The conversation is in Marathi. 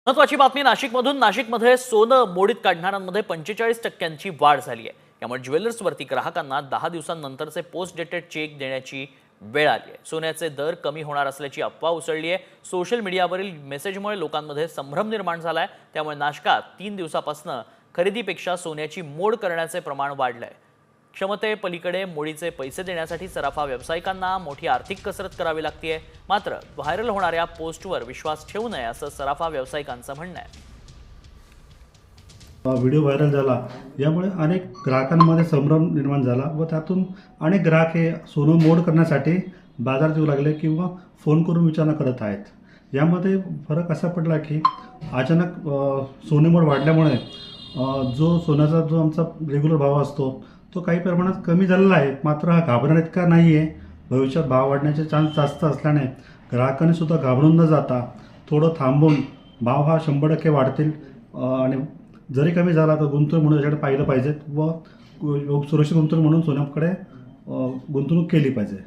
महत्वाची बातमी नाशिकमधून. नाशिकमध्ये सोनं मोडीत काढणाऱ्यांमध्ये 45% वाढ झाली आहे. यामुळे ज्वेलर्सवरती ग्राहकांना 10 दिवसांनंतरचे पोस्ट डेटेड चेक देण्याची वेळ आली आहे. सोन्याचे दर कमी होणार असल्याची अफवा उसळली आहे. सोशल मीडियावरील मेसेजमुळे लोकांमध्ये संभ्रम निर्माण झाला आहे. त्यामुळे नाशकात 3 दिवसापासून खरेदीपेक्षा सोन्याची मोड करण्याचे प्रमाण वाढलं आहे. क्षमतेपलीकडे मोडीचे पैसे देण्यासाठी सराफा व्यावसायिकांना मोठी आर्थिक कसरत करावी लागते. मात्र व्हायरल होणाऱ्या पोस्टवर विश्वास ठेवू नये असं सराफा व्यावसायिकांचं म्हणणं आहे. व्हिडिओ व्हायरल झाला, यामुळे अनेक ग्राहकांमध्ये संभ्रम निर्माण झाला व त्यातून अनेक ग्राहक हे सोनं मोड करण्यासाठी बाजारात येऊ लागले किंवा फोन करून विचारणा करत आहेत. यामध्ये फरक असा पडला की अचानक सोने मोड वाढल्यामुळे जो सोन्याचा जो आमचा रेग्युलर भाव असतो तो काही प्रमाणात कमी झालेला आहे. मात्र हा घाबरण्याइतका नाही आहे. भविष्यात भाव वाढण्याचे चान्स जास्त असल्याने ग्राहकांनी सुद्धा घाबरून न जाता थोडं थांबून भाव हा 100% वाढतील आणि जरी कमी झाला तर गुंतवणूक म्हणून त्याच्याकडे पाहिलं पाहिजेत व सुरक्षित गुंतवणूक म्हणून सोन्याकडे गुंतवणूक केली पाहिजे.